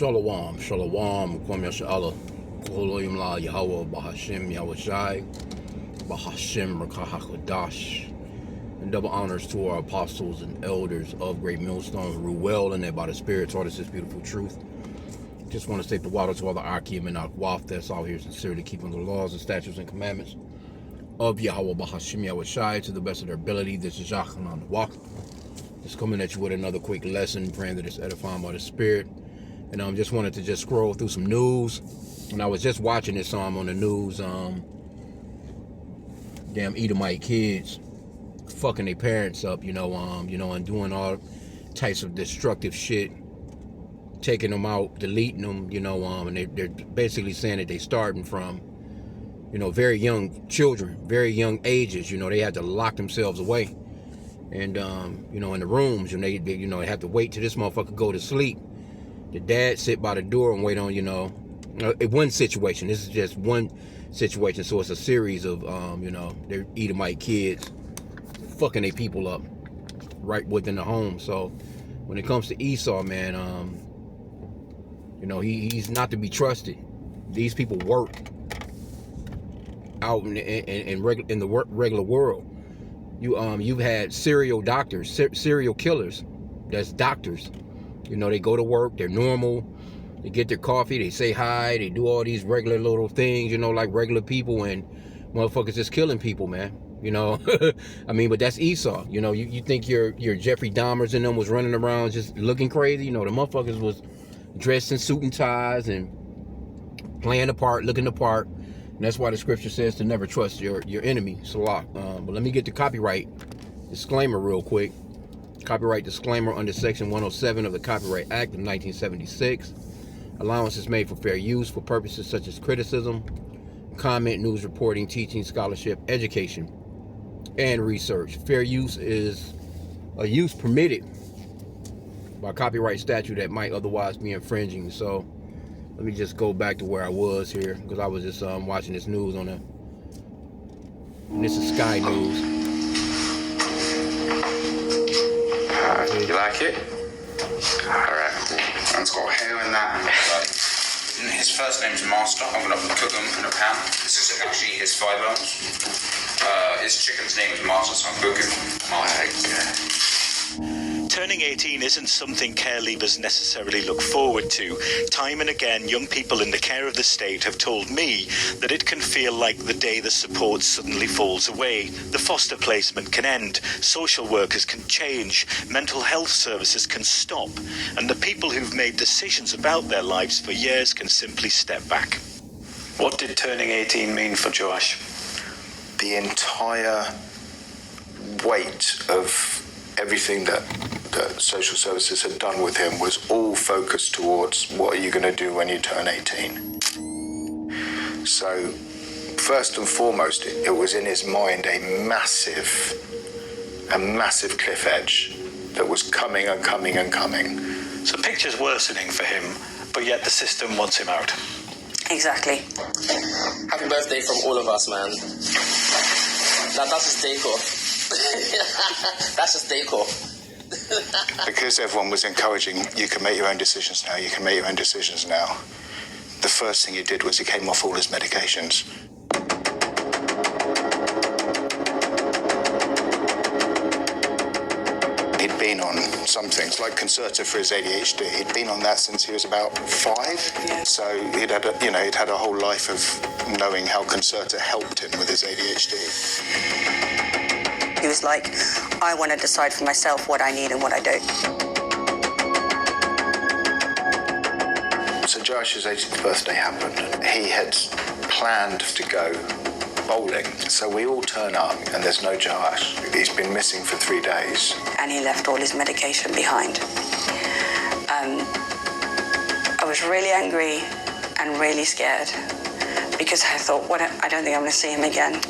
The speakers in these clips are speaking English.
Shalom, Shalom, Kwam Yasha'Allah, Koloyim La Yahweh, Bahashim Yahweh Shai, Bahashim Rakahakodash. And double honors to our apostles and elders of Great Millstone who rule well and that by the Spirit taught us this beautiful truth. Just want to state the water to all the H.I.M and Akwaf that's out here sincerely keeping the laws and statutes and commandments of Yahweh, Bahashim Yahweh Shai to the best of their ability. This is Yachanan the Walk. Just coming at you with another quick lesson, praying that it's edifying by the Spirit. And just wanted to just scroll through some news. And I was just watching this on the news. Damn Edomite kids fucking their parents up, and doing all types of destructive shit, taking them out, deleting them, and they're basically saying that they starting from, very young children, very young ages. They had to lock themselves away. And, in the rooms, and they have to wait till this motherfucker go to sleep. The dad sit by the door and wait on, one situation. This is just one situation. So it's a series of, they're Edomite kids fucking their people up right within the home. So when it comes to Esau, man, he's not to be trusted. These people work out in the regular world. You've had serial killers. That's doctors. They go to work. They're normal. They get their coffee. They say hi. They do all these regular little things. Like regular people, and motherfuckers just killing people, man. But that's Esau. You think your Jeffrey Dahmers and them was running around just looking crazy. The motherfuckers was dressed in suit and ties and playing the part, looking the part. And that's why the scripture says to never trust your enemy, Salah. But let me get the copyright disclaimer real quick. Copyright disclaimer under Section 107 of the Copyright Act of 1976. Allowance is made for fair use for purposes such as criticism, comment, news reporting, teaching, scholarship, education, and research. Fair use is a use permitted by copyright statute that might otherwise be infringing. So let me just go back to where I was here, because I was just watching this news this is Sky News. You like it? Alright, cool. Man's got hair and that. His first name's Master. I'm gonna cook him in a pan. This is actually his 5 ounce. His chicken's name is Master, so I'm cooking Master. Turning 18 isn't something care leavers necessarily look forward to. Time and again, young people in the care of the state have told me that it can feel like the day the support suddenly falls away. The foster placement can end, social workers can change, mental health services can stop, and the people who've made decisions about their lives for years can simply step back. What did turning 18 mean for Joash? The entire weight of everything that social services had done with him was all focused towards what are you going to do when you turn 18. So first and foremost, it was in his mind a massive cliff edge that was coming and coming and coming. So picture's worsening for him, but yet the system wants him out. Exactly. Happy birthday from all of us, man. That's just decor. That's just decor. Because everyone was encouraging, you can make your own decisions now, you can make your own decisions now. The first thing he did was he came off all his medications. He'd been on some things, like Concerta for his ADHD. He'd been on that since he was about 5. Yeah. So he'd had a whole life of knowing how Concerta helped him with his ADHD. He was like, I want to decide for myself what I need and what I don't. So Josh's 18th birthday happened. He had planned to go bowling. So we all turn up and there's no Josh. He's been missing for 3 days. And he left all his medication behind. I was really angry and really scared because I thought, I don't think I'm going to see him again.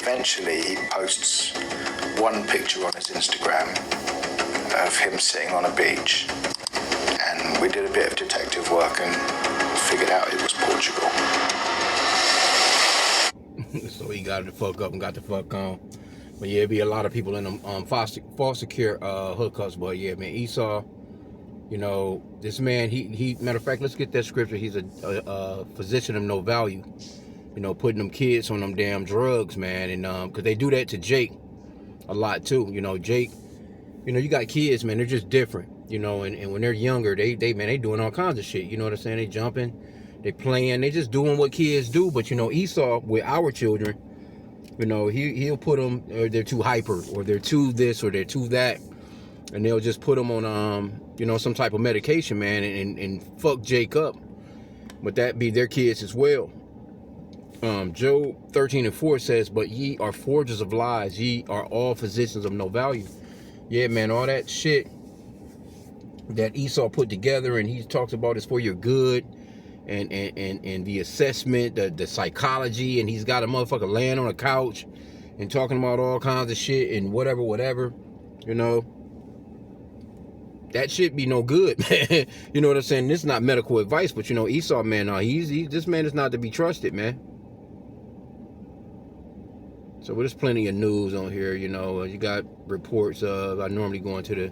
Eventually, he posts one picture on his Instagram of him sitting on a beach. And we did a bit of detective work and figured out it was Portugal. So he got the fuck up and got the fuck on. But yeah, it'd be a lot of people in them foster care hookups. But yeah, man, Esau, you know, this man, he matter of fact, let's get that scripture. He's a physician of no value. You know, putting them kids on them damn drugs, man, and because they do that to Jake a lot too. You know, Jake, you know, you got kids, man, they're just different. You know, and when they're younger, they doing all kinds of shit. You know what I'm saying? They jumping, they playing, they just doing what kids do. But you know, Esau with our children, you know, he'll put them, or they're too hyper, or they're too this, or they're too that, and they'll just put them on you know, some type of medication, man, and fuck Jake up. But that be their kids as well. Job 13:4 says, "But ye are forgers of lies, ye are all physicians of no value." Yeah, man, all that shit that Esau put together, and he talks about is for your good, and the assessment, the psychology, and he's got a motherfucker laying on a couch and talking about all kinds of shit and whatever, you know. That shit be no good, man. You know what I'm saying? This is not medical advice, but you know, Esau, man, this man is not to be trusted, man. So there's plenty of news on here, you know. You got reports of, I normally go into the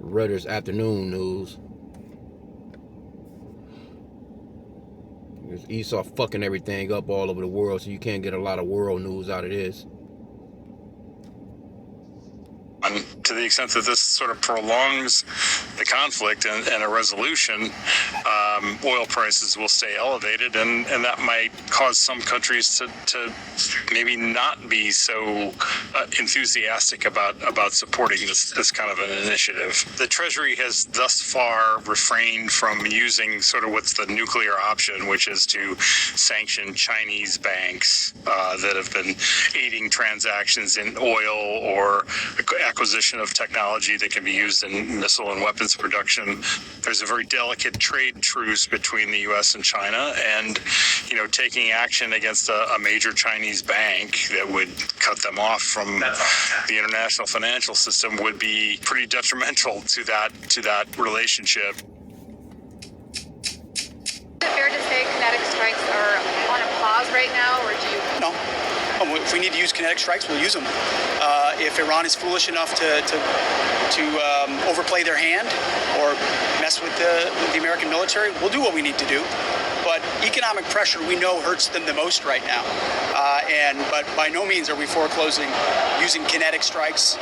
Reuters afternoon news. There's Esau fucking everything up all over the world, so you can't get a lot of world news out of this. To the extent that this sort of prolongs the conflict and a resolution, oil prices will stay elevated, and that might cause some countries to maybe not be so enthusiastic about supporting this kind of an initiative. The Treasury has thus far refrained from using sort of what's the nuclear option, which is to sanction Chinese banks that have been aiding transactions in oil or acquisition of technology that can be used in missile and weapons production. There's a very delicate trade truce between the U.S. and China, and you know, taking action against a major Chinese bank that would cut them off from the international financial system would be pretty detrimental to that relationship. Is it fair to say kinetic strikes are on a pause right now, or do you? No. If we need to use kinetic strikes, we'll use them. If Iran is foolish enough to overplay their hand or mess with the American military, we'll do what we need to do. But economic pressure, we know, hurts them the most right now. But by no means are we foreclosing using kinetic strikes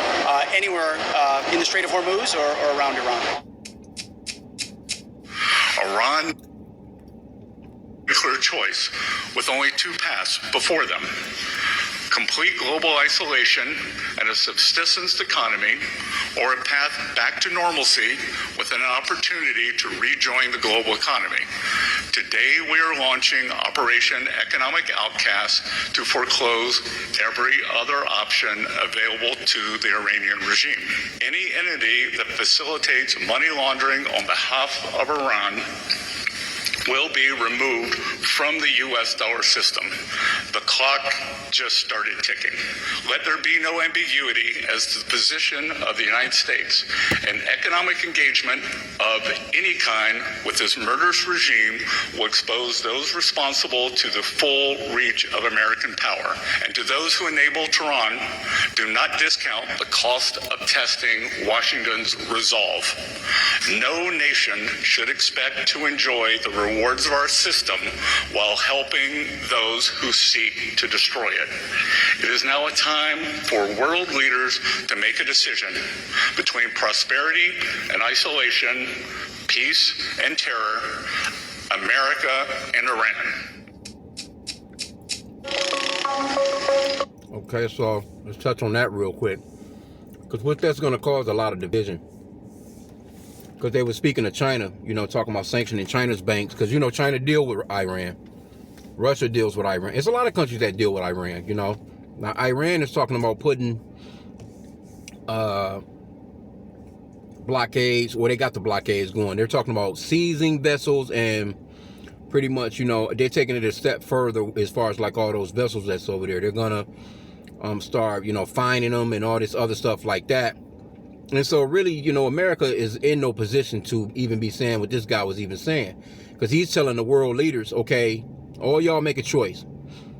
anywhere in the Strait of Hormuz or around Iran. Iran, clear choice, with only two paths before them: complete global isolation and a subsistence economy, or a path back to normalcy with an opportunity to rejoin the global economy. Today, we are launching Operation Economic Outcast to foreclose every other option available to the Iranian regime. Any entity that facilitates money laundering on behalf of Iran will be removed from the U.S. dollar system. The clock just started ticking. Let there be no ambiguity as to the position of the United States. An economic engagement of any kind with this murderous regime will expose those responsible to the full reach of American power. And to those who enable Tehran, do not discount the cost of testing Washington's resolve. No nation should expect to enjoy the rewards of our system while helping those who seek to destroy it. It is now a time for world leaders to make a decision between prosperity and isolation, peace and terror, America and Iran. Okay, so let's touch on that real quick, because what that's going to cause a lot of division. Because they were speaking of China, you know, talking about sanctioning China's banks, because, you know, China deal with Iran. Russia deals with Iran. It's a lot of countries that deal with Iran, you know. Now, Iran is talking about putting blockades, or they got the blockades going. They're talking about seizing vessels, and pretty much, you know, they're taking it a step further as far as like all those vessels that's over there. They're going to start, you know, fining them and all this other stuff like that. And so really, you know, America is in no position to even be saying what this guy was even saying, because he's telling the world leaders, okay, all y'all make a choice.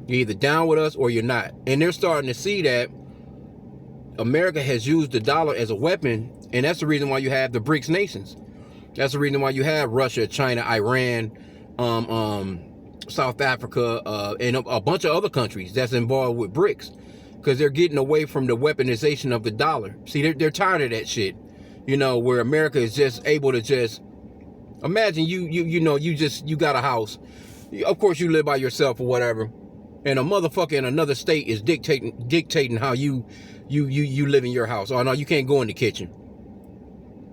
You're either down with us or you're not. And they're starting to see that America has used the dollar as a weapon, and that's the reason why you have the BRICS nations. That's the reason why you have Russia, China, Iran, South Africa, and a bunch of other countries that's involved with BRICS, because they're getting away from the weaponization of the dollar. See, they're tired of that shit, you know, where America is just able to just imagine you got a house. Of course, you live by yourself or whatever, and a motherfucker in another state is dictating how you live in your house. Oh no, you can't go in the kitchen.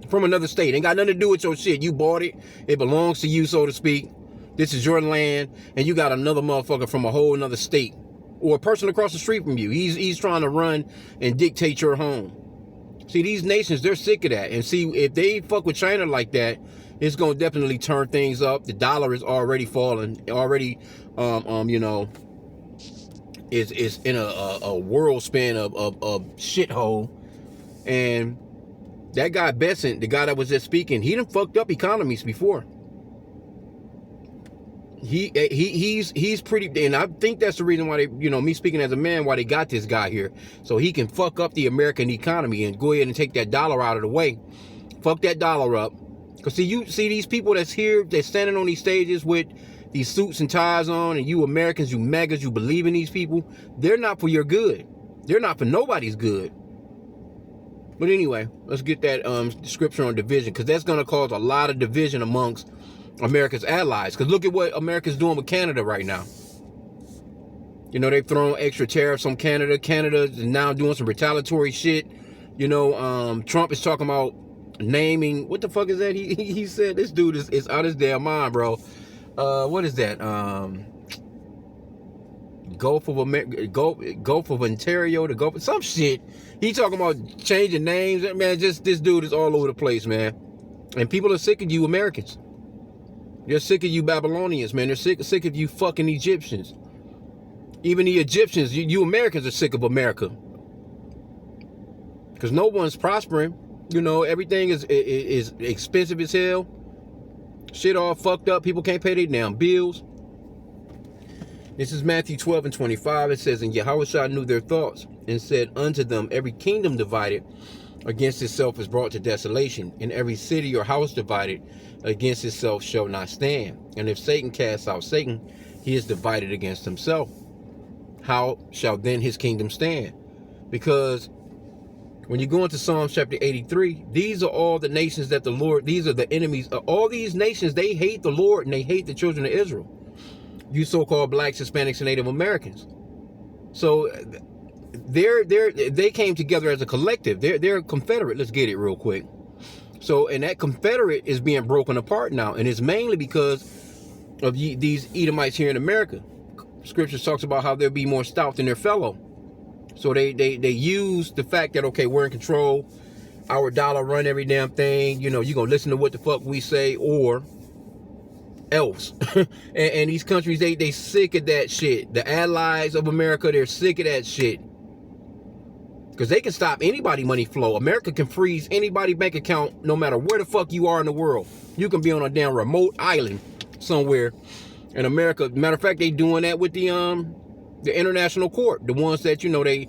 From another state, ain't got nothing to do with your shit. You bought it, it belongs to you, so to speak. This is your land, and you got another motherfucker from a whole another state, or a person across the street from you. He's trying to run and dictate your home. See, these nations, they're sick of that. And see, if they fuck with China like that, it's gonna definitely turn things up. The dollar is already falling, already, you know, is in a whirlspin of shithole. And that guy Besant, the guy that was just speaking, he done fucked up economies before. He's pretty, and I think that's the reason why they, you know, me speaking as a man, why they got this guy here, so he can fuck up the American economy and go ahead and take that dollar out of the way. Fuck that dollar up. Cause see, you see these people that's here, they're standing on these stages with these suits and ties on, and you Americans, you MAGAs, you believe in these people. They're not for your good. They're not for nobody's good. But anyway, let's get that scripture on division, because that's going to cause a lot of division amongst America's allies. Because look at what America's doing with Canada right now. You know, they've thrown extra tariffs on Canada. Canada is now doing some retaliatory shit. You know, Trump is talking about naming, what the fuck is that? He said this dude is out of his damn mind, bro. What is that? Gulf of Ontario to Gulf, some shit. He talking about changing names. Man, just this dude is all over the place, man. And people are sick of you Americans. They're sick of you Babylonians, man. They're sick of you fucking Egyptians. Even the Egyptians, you Americans are sick of America. Because no one's prospering. You know, everything is expensive as hell. Shit all fucked up. People can't pay their damn bills. This is Matthew 12:25. It says, and Yahushua knew their thoughts, and said unto them, every kingdom divided against itself is brought to desolation, and every city or house divided against itself shall not stand. And if Satan casts out Satan, he is divided against himself. How shall then his kingdom stand? Because when you go into Psalms chapter 83, these are all the nations that the Lord, these are the enemies. All these nations, they hate the Lord and they hate the children of Israel. You so-called blacks, Hispanics, and Native Americans. So they came together as a collective. They're confederate. Let's get it real quick. So, and that confederate is being broken apart now, and it's mainly because of these Edomites here in America. Scripture talks about how they'll be more stout than their fellow. So they use the fact that, okay, we're in control, our dollar run every damn thing. You know, you're gonna listen to what the fuck we say, or else. and these countries, they sick of that shit. The allies of America, they're sick of that shit. Because they can stop anybody money flow. America can freeze anybody bank account no matter where the fuck you are in the world. You can be on a damn remote island somewhere in America. Matter of fact, they doing that with the international court. The ones that, you know, they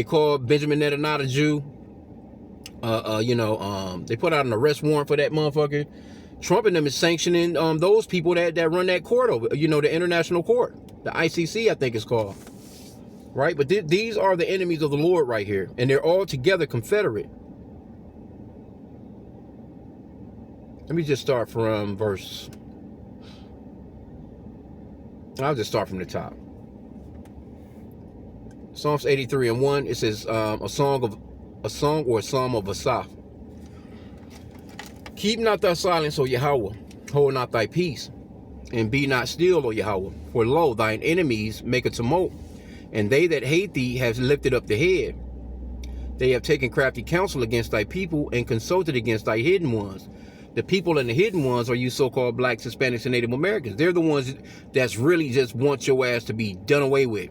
call Benjamin Netanyahu a Jew. They put out an arrest warrant for that motherfucker. Trump and them is sanctioning those people that run that court over, you know, the international court, the ICC, I think it's called, right? But these are the enemies of the Lord right here, and they're all together confederate. Let me just start from I'll just start from the top. Psalms 83:1. It says a song or a psalm of Asaph. Keep not thy silence, O Yahweh, hold not thy peace, and be not still, O Yahweh. For lo, thine enemies make a tumult, and they that hate thee have lifted up the head. They have taken crafty counsel against thy people, and consulted against thy hidden ones. The people and the hidden ones are you so-called blacks, Hispanics, and Native Americans. They're the ones that's really just want your ass to be done away with.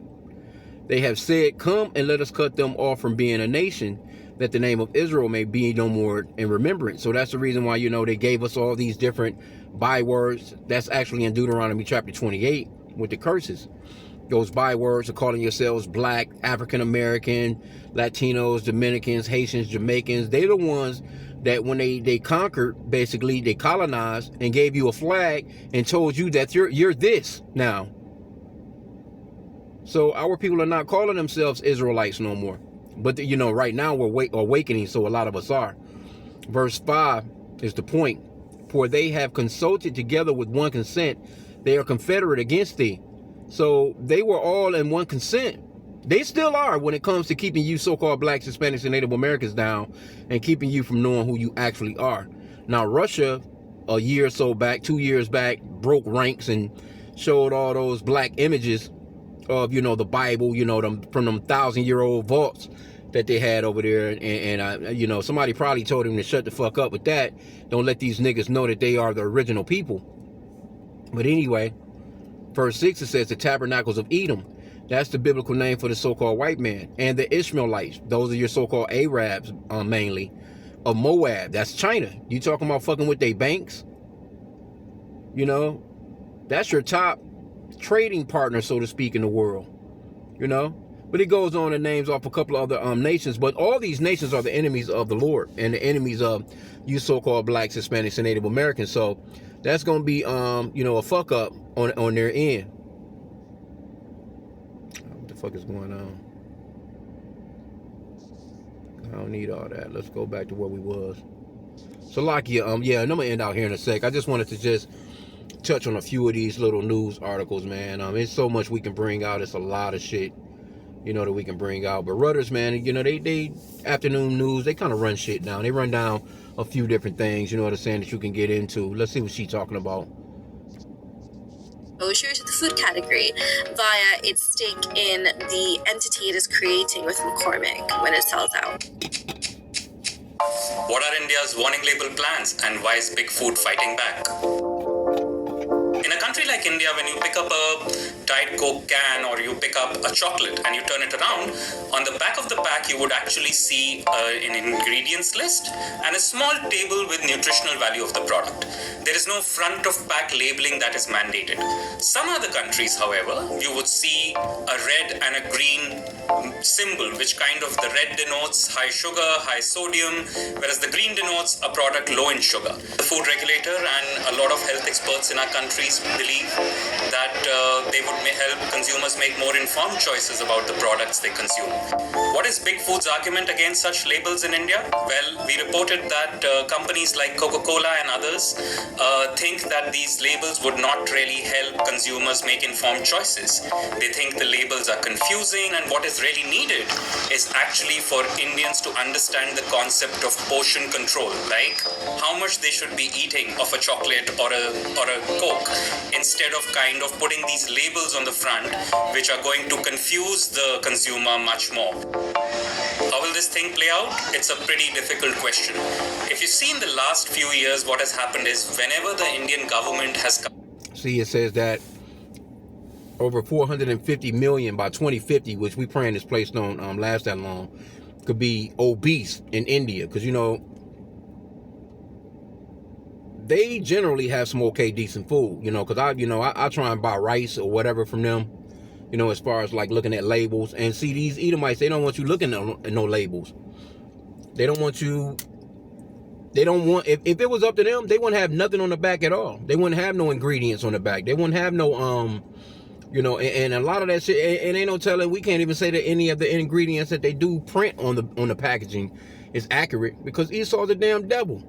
They have said, come and let us cut them off from being a nation, that the name of Israel may be no more in remembrance. So that's the reason why, you know, they gave us all these different bywords. That's actually in Deuteronomy chapter 28 with the curses. those bywords of calling yourselves black, African American, Latinos, Dominicans, Haitians, Jamaicans. They're the ones that when they conquered, basically they colonized and gave you a flag and told you that you're this now. So our people are not calling themselves Israelites no more. But you know, right now we're awakening, so a lot of us are. Verse 5 is the point. For they have consulted together with one consent. They are confederate against thee. So they were all in one consent. They still are when it comes to keeping you so-called blacks, Hispanics, and Native Americans down and keeping you from knowing who you actually are. Now, Russia, a year or so back, 2 years back, broke ranks and showed all those black images of, you know, the Bible, you know, them from them 1,000-year-old vaults that they had over there. And you know, somebody probably told him to shut the fuck up with that. Don't let these niggas know that they are the original people. But anyway, verse 6, it says the tabernacles of Edom. That's the biblical name for the so-called white man. And the Ishmaelites, those are your so-called Arabs, mainly. Of Moab, that's China. You talking about fucking with their banks? You know, that's your top trading partner, so to speak, in the world. You know? But it goes on and names off a couple of other nations. But all these nations are the enemies of the Lord and the enemies of you so-called blacks, Hispanics, and Native Americans. So that's going to be, you know, a fuck up on their end. What the fuck is going on? I don't need all that. Let's go back to where we was. So, yeah, and I'm going to end out here in a sec. I just wanted to just touch on a few of these little news articles, man. It's so much we can bring out. It's a lot of shit, you know, that we can bring out. But Reuters, man, you know, they afternoon news, they kind of run shit down. They run down a few different things, you know what I'm saying, that you can get into. Let's see what she's talking about. Exposure to the food category via its stake in the entity it is creating with McCormick when it sells out. What are India's warning label plans and why is big food fighting back? In a country like India, when you pick up a Diet Coke can or you pick up a chocolate and you turn it around, on the back of the pack you would actually see an ingredients list and a small table with nutritional value of the product. There is no front of pack labeling that is mandated. Some other countries, however, you would see a red and a green symbol, which kind of the red denotes high sugar, high sodium, whereas the green denotes a product low in sugar. The food regulator and a lot of health experts in our countries believe that they would help consumers make more informed choices about the products they consume. What is Big Food's argument against such labels in India? Well, we reported that companies like Coca-Cola and others think that these labels would not really help consumers make informed choices. They think the labels are confusing, and what is really needed is actually for Indians to understand the concept of portion control, like how much they should be eating of a chocolate or a Coke, instead of kind of putting these labels on the front, which are going to confuse the consumer much more. How will this thing play out? It's a pretty difficult question. If you see in the last few years, what has happened is whenever the Indian government has... See, it says that over 450 million by 2050, which we praying this place don't last that long, could be obese in India. Because, you know, they generally have some okay, decent food, you know, because I try and buy rice or whatever from them, you know, as far as like looking at labels. And see, these Edomites, they don't want you looking at no labels. They don't want, if it was up to them, they wouldn't have nothing on the back at all. They wouldn't have no ingredients on the back. They wouldn't have no, you know, and a lot of that shit, and ain't no telling, we can't even say that any of the ingredients that they do print on the packaging is accurate, because Esau's a damn devil.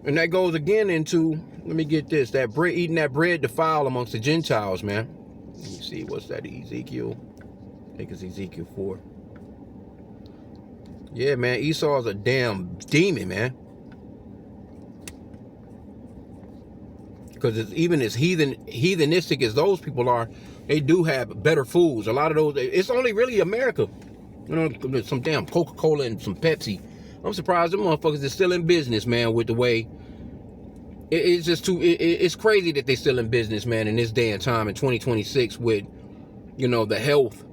And that goes again into, let me get this, that bread, eating that bread defile amongst the Gentiles, man. Let me see, what's that, Ezekiel? I think it's Ezekiel 4. Yeah, man, Esau's a damn demon, man. Because it's even as heathenistic as those people are, they do have better foods. A lot of those, it's only really America. You know, some damn Coca-Cola and some Pepsi. I'm surprised them motherfuckers are still in business, man, with the way... It's just too... It's crazy that they're still in business, man, in this day and time, in 2026, with, you know, the health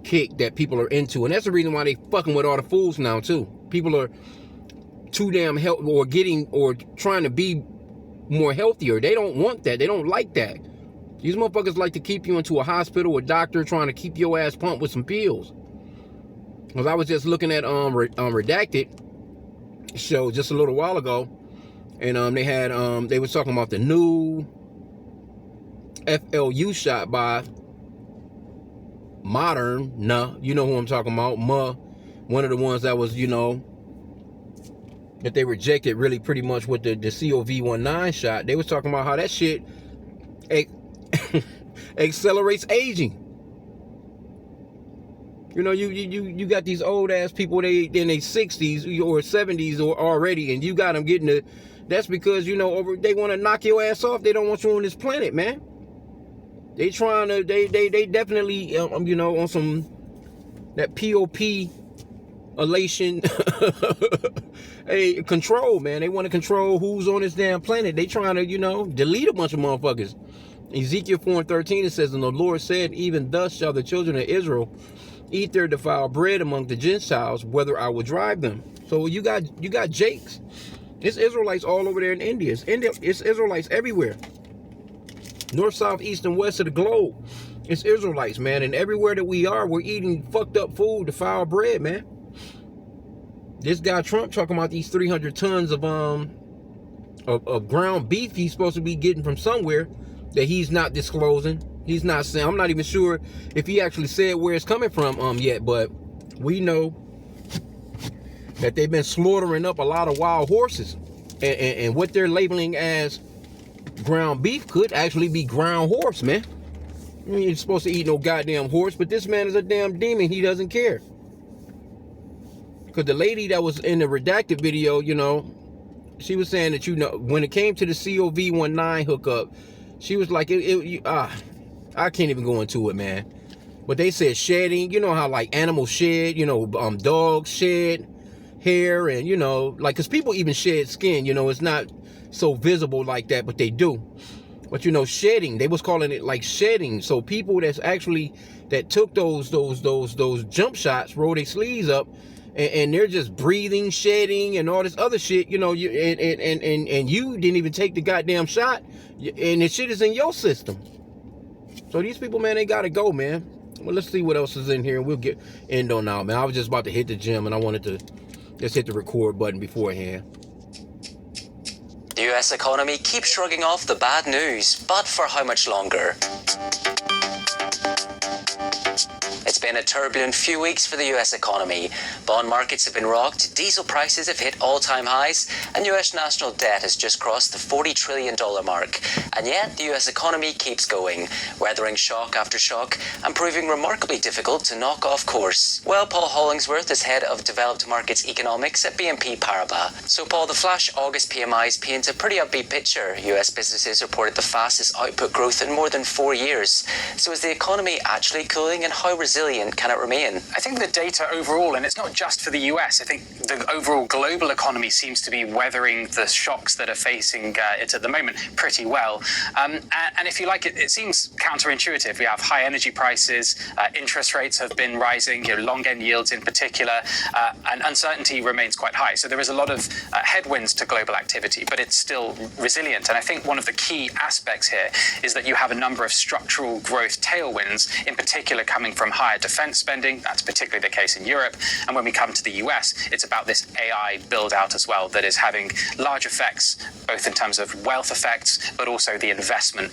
kick that people are into. And that's the reason why they fucking with all the foods now, too. People are too damn healthy, or trying to be more healthier. They don't want that. They don't like that. These motherfuckers like to keep you into a hospital, a doctor trying to keep your ass pumped with some pills. Because I was just looking at Redacted show just a little while ago, and they was talking about the new FLU shot by Moderna. You know who I'm talking about. One of the ones that was, that they rejected really pretty much with the COV19 shot. They was talking about how that shit accelerates aging. You got these old ass people, they in their 60s or 70s or already, and you got them getting the. That's because they want to knock your ass off. They don't want you on this planet, man. They trying to. They definitely on some that POP elation. Hey, control, man. They want to control who's on this damn planet. They trying to delete a bunch of motherfuckers. Ezekiel 4:13 it says, and the Lord said, even thus shall the children of Israel eat their defiled bread among the Gentiles, whether I will drive them. So you got Jakes. It's Israelites all over there in India. It's Israelites everywhere. North, south, east, and west of the globe. It's Israelites, man. And everywhere that we are, we're eating fucked up food, defiled bread, man. This guy Trump talking about these 300 tons of ground beef he's supposed to be getting from somewhere that he's not disclosing. He's not saying. I'm not even sure if he actually said where it's coming from yet, but we know that they've been slaughtering up a lot of wild horses, and what they're labeling as ground beef could actually be ground horse, man. You ain't supposed to eat no goddamn horse, but this man is a damn demon. He doesn't care. Because the lady that was in the Redacted video, she was saying that when it came to the COV19 hookup, she was like, I can't even go into it, man. But they said shedding, how like animals shed, dogs shed hair, and because people even shed skin, it's not so visible like that, but they do. But shedding, they was calling it like shedding. So people that took those jump shots, roll their sleeves up, and they're just breathing, shedding, and all this other shit, and you didn't even take the goddamn shot, and the shit is in your system. So these people, man, they gotta go, man. Well, let's see what else is in here, and we'll end on now, man. I was just about to hit the gym, and I wanted to just hit the record button beforehand. The US economy keeps shrugging off the bad news, but for how much longer? It's been a turbulent few weeks for the US economy. Bond markets have been rocked, diesel prices have hit all-time highs, and US national debt has just crossed the $40 trillion mark. And yet, the US economy keeps going, weathering shock after shock, and proving remarkably difficult to knock off course. Well, Paul Hollingsworth is head of developed markets economics at BNP Paribas. So, Paul, the flash August PMIs paint a pretty upbeat picture. US businesses reported the fastest output growth in more than 4 years. So is the economy actually cooling, and how resilient can it remain? I think the data overall, and it's not just for the US, I think the overall global economy seems to be weathering the shocks that are facing it at the moment pretty well. And if you like, it seems counterintuitive. We have high energy prices, interest rates have been rising, long end yields in particular, and uncertainty remains quite high. So there is a lot of headwinds to global activity, but it's still resilient. And I think one of the key aspects here is that you have a number of structural growth tailwinds, in particular coming from higher defense spending. That's particularly the case in Europe. And when we come to the US, it's about this AI build out as well that is having large effects, both in terms of wealth effects, but also the investment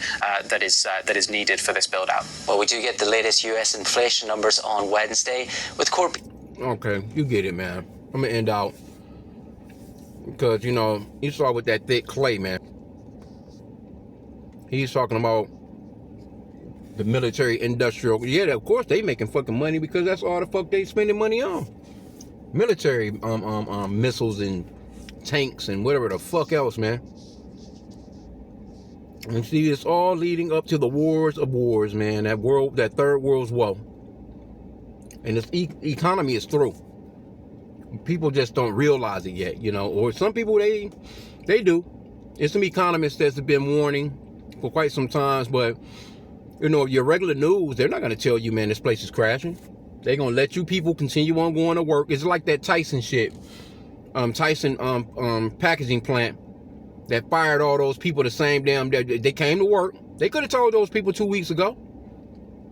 that is needed for this build out. Well, we do get the latest US inflation numbers on Wednesday with core. Okay, you get it, man. I'm gonna end out because you saw with that thick clay, man. He's talking about the military industrial. Yeah, of course they making fucking money because that's all the fuck they spending money on. Military missiles and tanks and whatever the fuck else, man. And see, it's all leading up to the wars of wars, man. That third world's war. And this economy is through. People just don't realize it yet, or some people they do. There's some economists that's been warning for quite some times, but your regular news, they're not going to tell you, man, this place is crashing. They're going to let you people continue on going to work. It's like that Tyson shit. Tyson packaging plant that fired all those people the same damn day. They came to work. They could have told those people 2 weeks ago.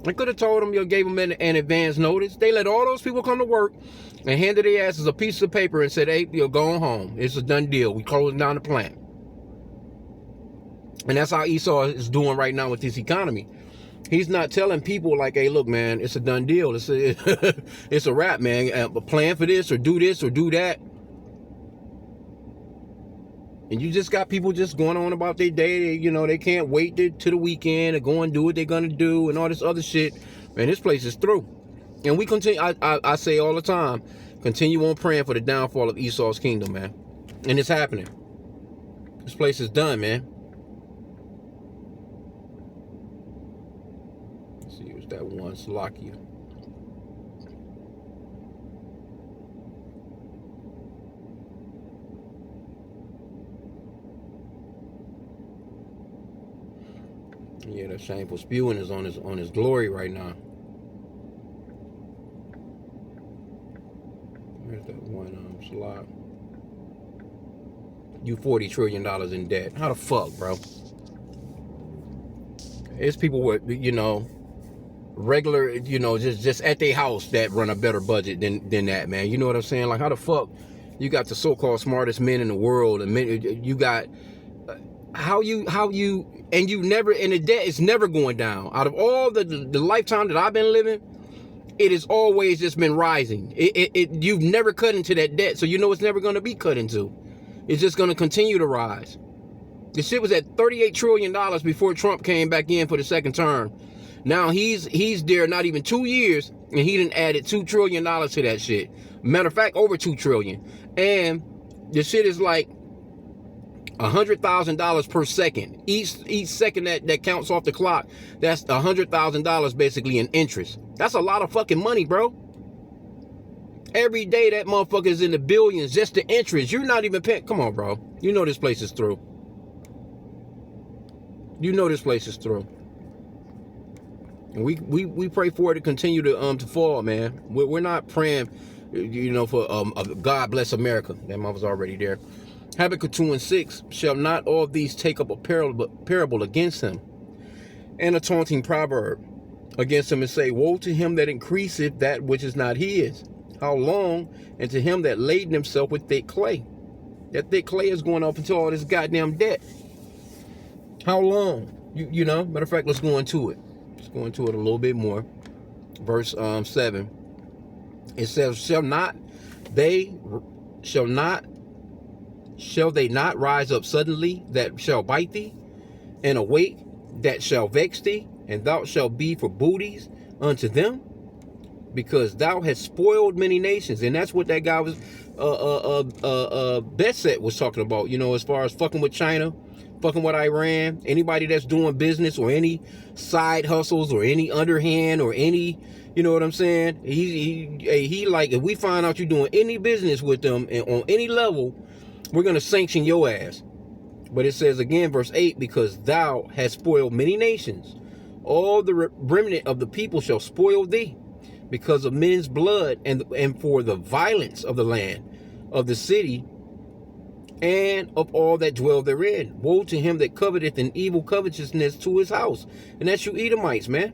They could have told them, gave them an advance notice. They let all those people come to work and handed their asses a piece of paper and said, hey, you're going home. It's a done deal. We closing down the plant. And that's how Esau is doing right now with this economy. He's not telling people like, hey, look, man, it's a done deal. It's a wrap, man. Plan for this or do that. And you just got people just going on about their day. They can't wait to the weekend to go and do what they're going to do and all this other shit. Man, this place is through. And we continue, I say all the time, continue on praying for the downfall of Esau's kingdom, man. And it's happening. This place is done, man. Let's see, it was that one, Slovakia. Yeah, that shameful spewing is on his glory right now. Where's that one slot? You $40 trillion in debt. How the fuck, bro? It's people with, regular, just at their house that run a better budget than that, man. You know what I'm saying? Like, how the fuck you got the so-called smartest men in the world, and you got how you and you never, and the debt is never going down. Out of all the lifetime that I've been living, it has always just been rising. You've never cut into that debt, so you know it's never going to be cut into. It's just going to continue to rise. The shit was at $38 trillion before Trump came back in for the second term. Now he's there not even 2 years, and he done added $2 trillion to that shit. Matter of fact, over $2 trillion. And the shit is like $100,000 per second. Each second that counts off the clock, that's $100,000 basically in interest. That's a lot of fucking money, bro. Every day that motherfucker is in the billions just the interest. You're not even paying. Come on, bro. You know this place is through. You know this place is through. And we pray for it to continue to fall, man. We're not praying, for God bless America. That mother's already there. Habakkuk 2:6, shall not all these take up a parable against him, and a taunting proverb against him, and say, woe to him that increaseth that which is not his. How long? And to him that laden himself with thick clay. That thick clay is going up into all this goddamn debt. How long? Matter of fact, let's go into it. Let's go into it a little bit more. Verse 7. It says, shall they not rise up suddenly that shall bite thee, and awake that shall vex thee, and thou shalt be for booties unto them? Because thou hast spoiled many nations. And that's what that guy was Besset was talking about, as far as fucking with China, fucking with Iran, anybody that's doing business or any side hustles or any underhand or any, you know what I'm saying? He like, if we find out you're doing any business with them and on any level, we're going to sanction your ass. But it says again, verse 8, because thou hast spoiled many nations, all the remnant of the people shall spoil thee, because of men's blood and for the violence of the land, of the city, and of all that dwell therein. Woe to him that coveteth an evil covetousness to his house. And that's you Edomites, man.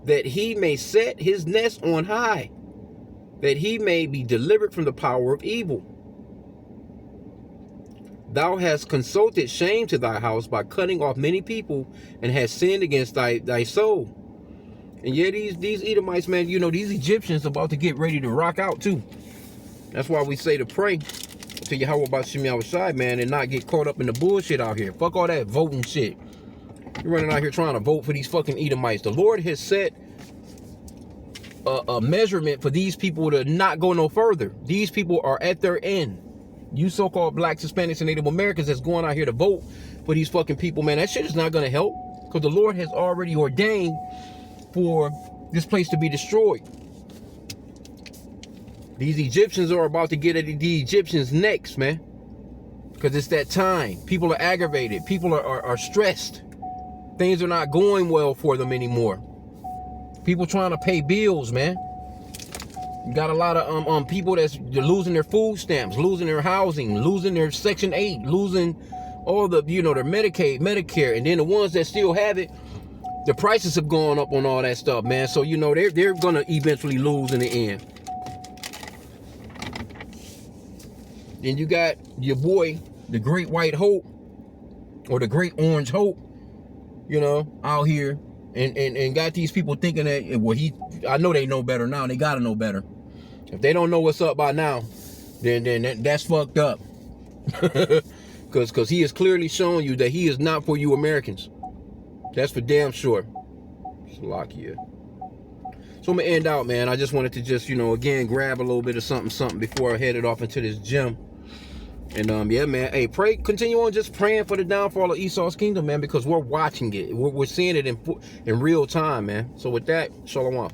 That he may set his nest on high, that he may be delivered from the power of evil. Thou hast consulted shame to thy house by cutting off many people, and hast sinned against thy soul. And yeah, these Edomites, man, these Egyptians about to get ready to rock out too. That's why we say to pray to Yahweh about Shem Yahushai, man, and not get caught up in the bullshit out here. Fuck all that voting shit. You're running out here trying to vote for these fucking Edomites. The Lord has set a measurement for these people to not go no further. These people are at their end. You so-called blacks, Hispanics, and Native Americans that's going out here to vote for these fucking people, man, that shit is not going to help, because the Lord has already ordained for this place to be destroyed. These Egyptians are about to get at the Egyptians next, man, because it's that time. People are aggravated. People are stressed. Things are not going well for them anymore. People trying to pay bills, man. You got a lot of people they're losing their food stamps, losing their housing, losing their Section 8, losing all the, you know, the Medicaid, Medicare, and then the ones that still have it, the prices have gone up on all that stuff, man. So, you know, they're gonna eventually lose in the end. Then you got your boy, the Great White Hope, or the Great Orange Hope, you know, out here, and got these people thinking that, well, I know they know better now. They gotta know better. If they don't know what's up by now, then that's fucked up. Because he has clearly shown you that he is not for you Americans. That's for damn sure. Slovakia. So I'm gonna end out, man. I just wanted to just, you know, again, grab a little bit of something before I headed off into this gym. And yeah, man. Hey, continue on just praying for the downfall of Esau's kingdom, man, because we're watching it. We're seeing it in real time, man. So with that, shalom.